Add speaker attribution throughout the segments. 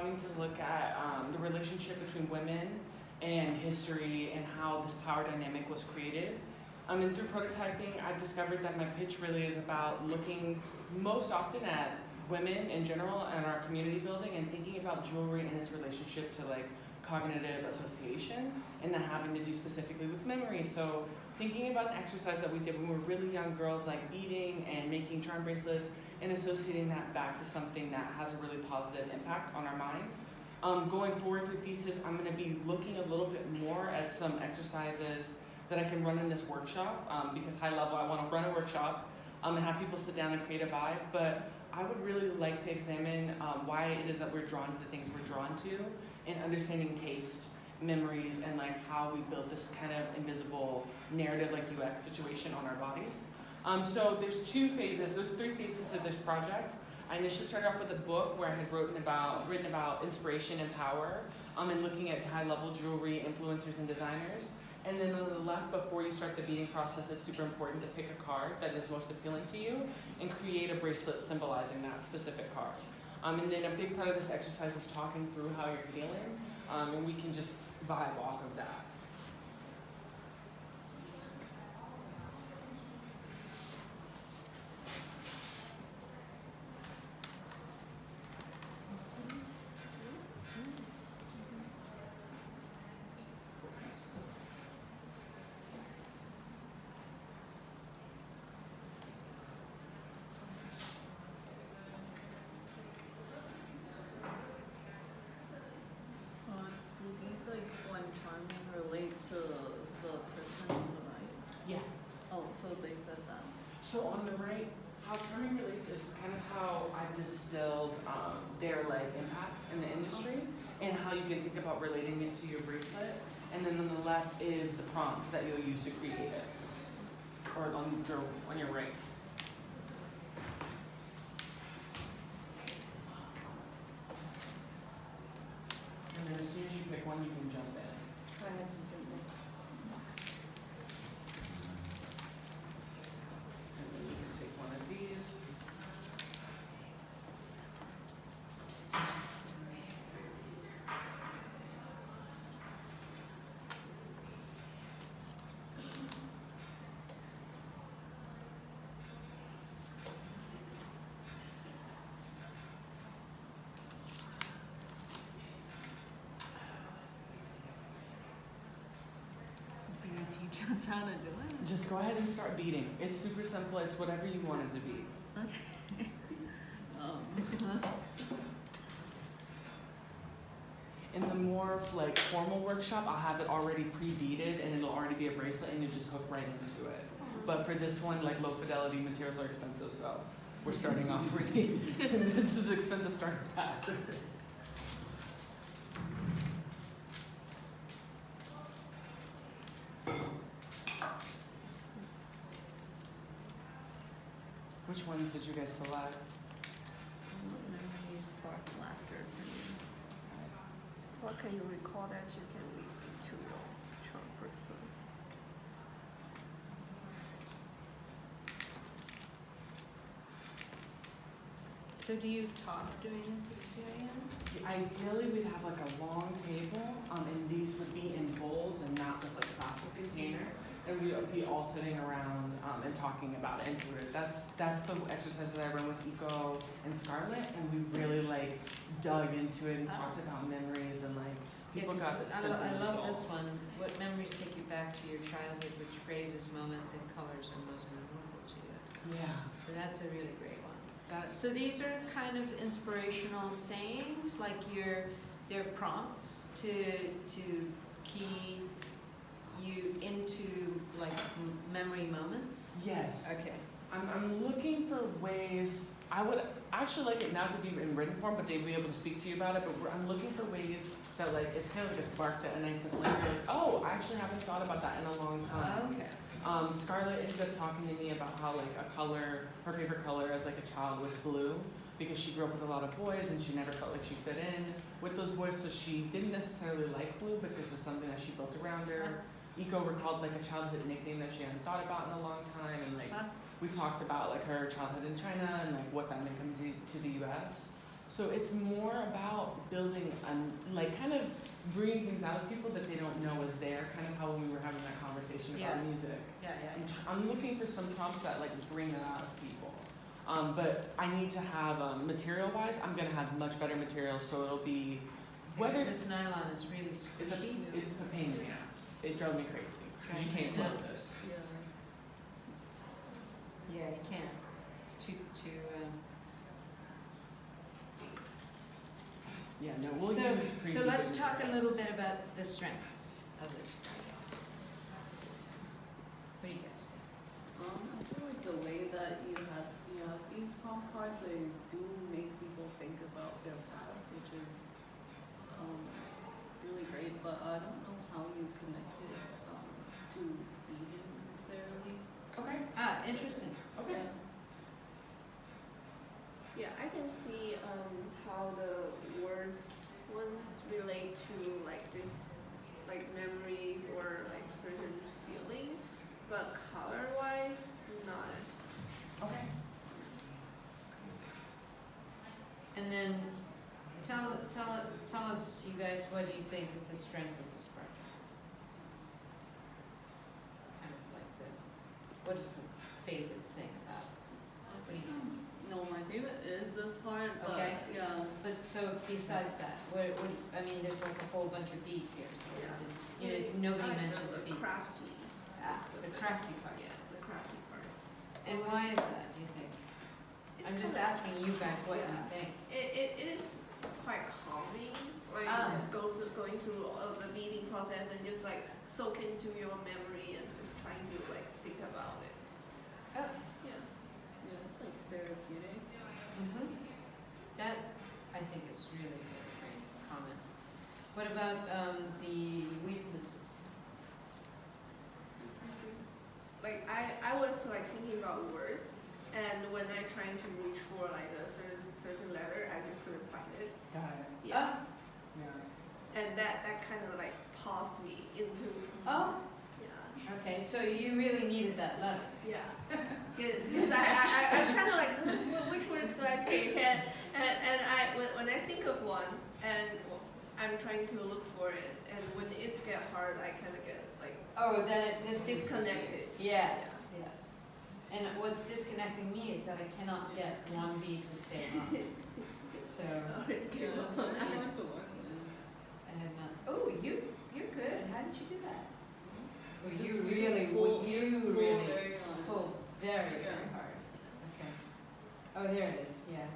Speaker 1: wanting to look at the relationship between women and history and how this power dynamic was created. And through prototyping, I've discovered that my pitch really is about looking most often at women in general and our community building and thinking about jewelry and its relationship to like cognitive association and that having to do specifically with memory. So thinking about an exercise that we did when we were really young girls, like beading and making charm bracelets and associating that back to something that has a really positive impact on our mind. Going forward through Thesis, I'm going to be looking a little bit more at some exercises that I can run in this workshop, because high level, I want to run a workshop and have people sit down and create a vibe, but I would really like to examine why it is that we're drawn to the things we're drawn to and understanding taste, memories, and like how we build this kind of invisible narrative like UX situation on our bodies. So there's three phases to this project. I initially started off with a book where I had written about inspiration and power, and looking at high-level jewelry influencers and designers. And then on the left, before you start the beading process, it's super important to pick a card that is most appealing to you and create a bracelet symbolizing that specific card. And then a big part of this exercise is talking through how you're feeling, and we can just vibe off of that.
Speaker 2: Do these like when charming relate to the person on the right?
Speaker 1: Yeah.
Speaker 2: Oh, so they said that.
Speaker 1: So on the right, how charming relates is kind of how I've distilled their like impact in the industry and how you can think about relating it to your bracelet. And then on the left is the prompt that you'll use to create it, or on your right. And then as soon as you pick one, you can jump in.
Speaker 2: Go ahead.
Speaker 1: And then you can take one of these.
Speaker 2: Do you teach us how to do it?
Speaker 1: Just go ahead and start beading. It's super simple. It's whatever you want it to be.
Speaker 2: Okay.
Speaker 1: In the more like formal workshop, I'll have it already pre-beaded and it'll already be a bracelet and you just hook right into it. But for this one, like low fidelity materials are expensive, so we're starting off really, this is expensive starter pack. Which ones did you guys select?
Speaker 2: Memory sparked laughter for you. What can you recall that you can read into your charm bracelet? So do you talk during this experience?
Speaker 1: Ideally, we'd have like a long table, and these would be in bowls and not this like plastic container. And we would be all sitting around and talking about it and through it. That's the exercise that I run with Eco and Scarlett, and we really like dug into it and talked about memories and like people got
Speaker 3: I love this one. What memories take you back to your childhood? Which phrases, moments, and colors are most memorable to you?
Speaker 1: Yeah.
Speaker 3: So that's a really great one.
Speaker 1: That's
Speaker 3: So these are kind of inspirational sayings, like they're prompts to key you into like memory moments.
Speaker 1: yes.
Speaker 3: Okay.
Speaker 1: I'm looking for ways. I would actually like it now to be in written form, but they'd be able to speak to you about it. But I'm looking for ways that like it's kind of like a spark that ignites a flame. You're like, oh, I actually haven't thought about that in a long time.
Speaker 3: Okay.
Speaker 1: Scarlett ended up talking to me about how like a color, her favorite color as like a child was blue, because she grew up with a lot of boys and she never felt like she fit in with those boys. So she didn't necessarily like blue, but this is something that she built around her. Eco recalled like a childhood nickname that she hadn't thought about in a long time, and like we talked about like her childhood in China and like what that meant coming to the U.S. So it's more about building, like kind of bringing things out of people that they don't know is there, kind of how we were having that conversation about
Speaker 3: Yeah.
Speaker 1: music.
Speaker 3: Yeah, yeah, yeah.
Speaker 1: I'm looking for some prompts that like bring that out of people. But I need to have, material-wise, I'm gonna have much better material, so it'll be, whether
Speaker 3: Because
Speaker 1: it's
Speaker 3: this nylon is really
Speaker 1: a,
Speaker 3: squishy.
Speaker 1: it's a pain in the ass. It drove me crazy, because you can't
Speaker 3: Yeah.
Speaker 1: close it.
Speaker 3: Yeah, you can't. It's too.
Speaker 1: Yeah, no, we'll use
Speaker 3: So
Speaker 1: pretty
Speaker 3: let's
Speaker 1: good
Speaker 3: talk a
Speaker 1: materials.
Speaker 3: little bit about the strengths of this project. What do you guys think?
Speaker 4: I feel like the way that you have these prompt cards, they do make people think about their past, which is really great. But I don't know how you connect it to reading necessarily.
Speaker 1: Okay,
Speaker 3: Ah, interesting.
Speaker 1: okay.
Speaker 2: Yeah, I can see how the words ones relate to like this, like memories or like certain feeling, but color wise, not as.
Speaker 1: Okay.
Speaker 3: And then tell us, you guys, what do you think is the strength of this project? Kind of like what is the favorite thing about it? What do you think?
Speaker 4: No, my favorite is this part. But
Speaker 3: Okay.
Speaker 4: Yeah.
Speaker 3: But so besides that, what do you, I mean, there's like a whole bunch of beats here, so
Speaker 2: Yeah.
Speaker 3: this, nobody
Speaker 2: I like
Speaker 3: mentioned the beats.
Speaker 2: crafty.
Speaker 3: Ah, the crafty part.
Speaker 2: Yeah, the crafty parts.
Speaker 3: And why is that, do you think?
Speaker 2: It's
Speaker 3: I'm just
Speaker 2: kinda-
Speaker 3: asking you guys what you
Speaker 2: Yeah.
Speaker 3: think.
Speaker 2: It is quite calming, like going through all the reading process and just like soak into your memory and just trying to like think about it.
Speaker 3: Oh.
Speaker 2: Yeah.
Speaker 4: Yeah, it's like therapeutic.
Speaker 3: That, I think is really a great comment. What about the weaknesses?
Speaker 2: Like I was like thinking about words, and when I trying to reach for like a certain letter, I just couldn't find it.
Speaker 1: Got it.
Speaker 2: Yeah.
Speaker 1: Yeah.
Speaker 2: And that kind of like paused me into.
Speaker 3: Oh,
Speaker 2: Yeah.
Speaker 3: okay, so you really needed that letter.
Speaker 2: Yeah. Because I'm kind of like, which words do I pick? And when I think of one, and I'm trying to look for it, and when it's get hard, I kind of get like
Speaker 3: Oh, then it just
Speaker 2: disconnected.
Speaker 3: Yes, yes. And what's disconnecting me is that I cannot get one beat to stay on. So
Speaker 4: Yeah, it's really hard to work with.
Speaker 3: I have not. Oh, you're good. How did you do that? Well,
Speaker 4: Just
Speaker 3: you
Speaker 4: really
Speaker 3: really,
Speaker 4: pull-
Speaker 3: you
Speaker 4: just pull
Speaker 3: really
Speaker 4: very hard.
Speaker 3: pulled very,
Speaker 4: Yeah.
Speaker 3: very hard. Okay. Oh, there it is. Yeah.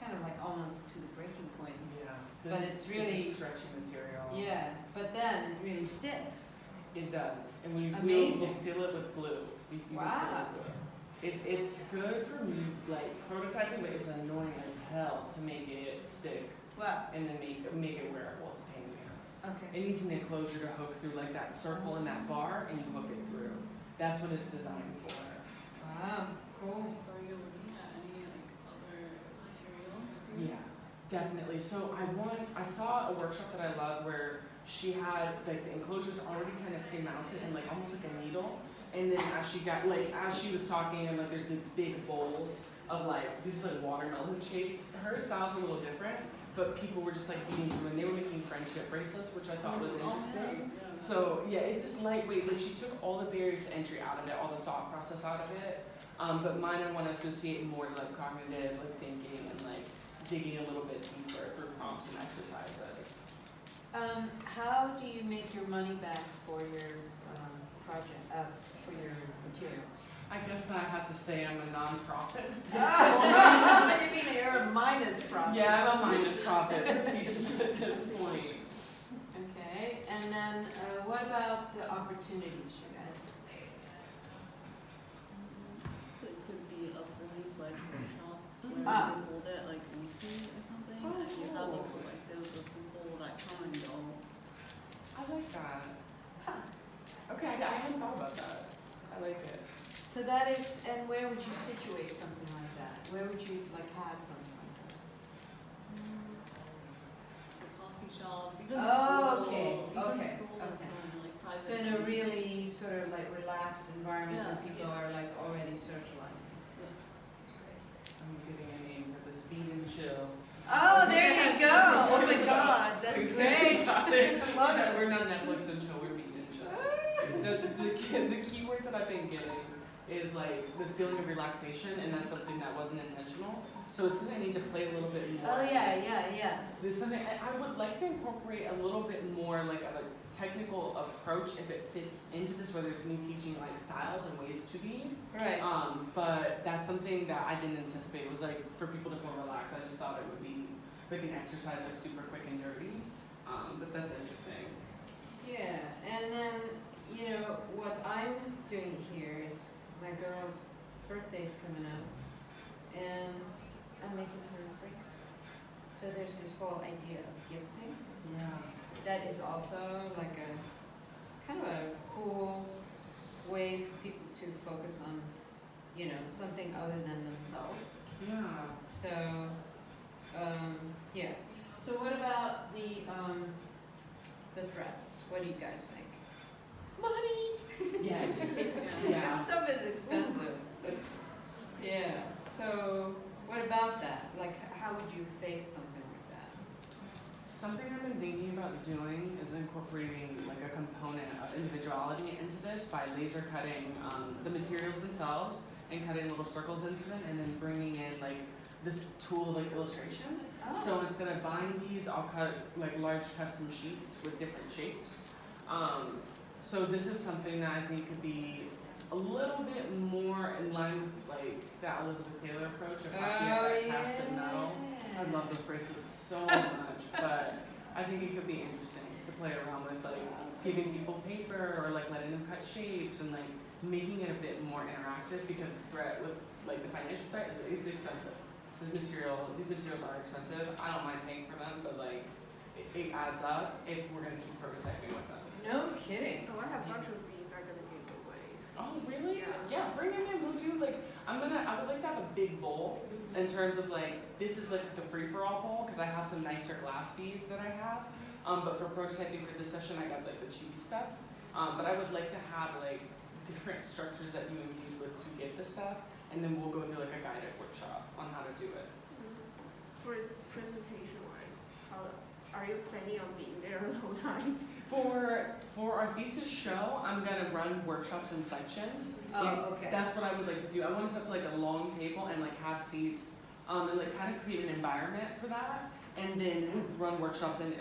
Speaker 3: Kind of like almost to the breaking point.
Speaker 1: Yeah.
Speaker 3: But it's really-
Speaker 1: a stretchy material.
Speaker 3: Yeah, but then it really sticks.
Speaker 1: It does, and we'll
Speaker 3: Amazing.
Speaker 1: seal it with glue. You can seal
Speaker 3: Wow.
Speaker 1: it with glue. It's good for like prototyping, but it's annoying as hell to make it stick
Speaker 3: Wow.
Speaker 1: and then make it wearable. It's a pain in the ass.
Speaker 3: Okay.
Speaker 1: It needs an enclosure to hook through like that circle in that bar, and you hook it through. That's what it's designed for.
Speaker 3: Wow. Cool.
Speaker 4: Are you looking at any like other materials? to
Speaker 1: Yeah,
Speaker 4: use?
Speaker 1: definitely. So I saw a workshop that I love where she had like the enclosures already kind of pre-mounted and like almost like a needle. And then as she was talking and like there's the big bowls of like these are like watermelon shapes. Her style's a little different, but people were just like beating through and they were making friendship bracelets, which I thought was
Speaker 4: Oh,
Speaker 1: interesting.
Speaker 4: yeah.
Speaker 1: So yeah, it's just lightweight. Like she took all the barriers to entry out of it, all the thought process out of it. But mine I want to associate more to like cognitive, like thinking and like digging a little bit deeper through prompts and exercises.
Speaker 3: How do you make your money back for your project, for your materials?
Speaker 1: I guess I have to say I'm a nonprofit.
Speaker 3: What do you mean you're a minus profit?
Speaker 1: Yeah, I'm a minus profit pieces at this point.
Speaker 3: Okay, and then what about the opportunities, you guys?
Speaker 4: It could be a fully fledged workshop where
Speaker 3: Ah.
Speaker 4: you can hold it like weekly or something,
Speaker 1: Oh,
Speaker 4: and you have a
Speaker 1: cool.
Speaker 4: collective of people that come and go.
Speaker 1: I like that.
Speaker 3: Huh.
Speaker 1: Okay, I hadn't thought about that. I like it.
Speaker 3: So that is, and where would you situate something like that? Where would you like have something like that?
Speaker 4: The coffee shops, even
Speaker 3: Oh,
Speaker 4: school,
Speaker 3: okay,
Speaker 4: even
Speaker 3: okay,
Speaker 4: school
Speaker 3: okay.
Speaker 4: and like private.
Speaker 3: So in a really sort of like relaxed environment
Speaker 4: Yeah,
Speaker 3: where people
Speaker 4: yeah.
Speaker 3: are like already socializing.
Speaker 4: Yeah.
Speaker 3: That's great.
Speaker 1: I'm getting a name for this beat and chill.
Speaker 3: Oh, there you go. Oh my God, that's great.
Speaker 1: I love it. We're not Netflix and chill, we're being and chill. The key word that I've been getting is like this feeling of relaxation, and that's something that wasn't intentional. So it's something I need to play a little bit more.
Speaker 3: Oh yeah.
Speaker 1: It's something I would like to incorporate a little bit more like of a technical approach if it fits into this, whether it's me teaching like styles and ways to be.
Speaker 3: Right.
Speaker 1: But that's something that I didn't anticipate. It was like for people to feel relaxed. I just thought it would be like an exercise, like super quick and dirty. But that's interesting.
Speaker 3: Yeah, and then you know what I'm doing here is my girl's birthday's coming up, and I'm making her a bracelet. So there's this whole idea of gifting.
Speaker 1: Yeah.
Speaker 3: That is also like a kind of a cool way for people to focus on, you know, something other than themselves.
Speaker 1: Yeah.
Speaker 3: So, yeah. So what about the threats? What do you guys think? Money.
Speaker 1: Yes.
Speaker 2: Yeah.
Speaker 1: Yeah.
Speaker 3: This stuff is expensive. But yeah. So what about that? Like, how would you face something like that?
Speaker 1: Something I've been thinking about doing is incorporating like a component of individuality into this by laser cutting the materials themselves and cutting little circles into them, and then bringing in like this tool like illustration. So instead of buying beads, I'll cut like large custom sheets with different shapes. So this is something that I think could be a little bit more in line with like that Elizabeth Taylor approach of how she has that cast of metal. I love those bracelets so much, but I think it could be interesting to play around with like giving people paper or like letting them cut shapes and like making it a bit more interactive, because the threat with like the financial threat is it's expensive. These materials are expensive. I don't mind paying for them, but like it adds up if we're gonna keep prototyping with them.
Speaker 3: No kidding.
Speaker 2: Oh, I have a bunch of beads I'm gonna give away.
Speaker 1: Oh really?
Speaker 2: Yeah.
Speaker 1: Bring them in. We'll do like I would like to have a big bowl in terms of like this is like the free for all bowl, because I have some nicer glass beads that I have. But for prototyping for this session, I got like the cheapy stuff. But I would like to have like different structures that you engage with to get the stuff, and then we'll go through like a guided workshop on how to do it.
Speaker 2: For presentation wise, how are you planning on being there the whole time?
Speaker 1: For our thesis show, I'm gonna run workshops in sections.
Speaker 3: Oh, okay.
Speaker 1: That's what I would like to do. I want to set up like a long table and like have seats, and like kind of create an environment for that, and then run workshops in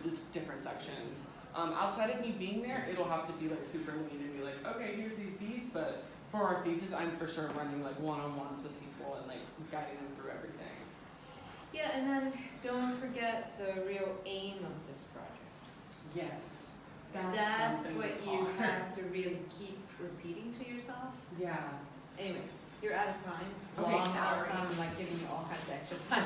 Speaker 1: just different sections. Outside of me being there, it'll have to be like super lean and be like, okay, here's these beats, but for our thesis, I'm for sure running like one-on-ones with people and like guiding them through everything.
Speaker 3: Yeah, and then don't forget the real aim of this project.
Speaker 1: Yes.
Speaker 3: That's
Speaker 1: something
Speaker 3: what
Speaker 1: that's
Speaker 3: you
Speaker 1: hard.
Speaker 3: have to really keep repeating to yourself.
Speaker 1: Yeah.
Speaker 3: Anyway, you're out of time.
Speaker 1: Okay,
Speaker 3: Long out of
Speaker 1: sorry.
Speaker 3: time. I'm like giving you all kinds of extra time.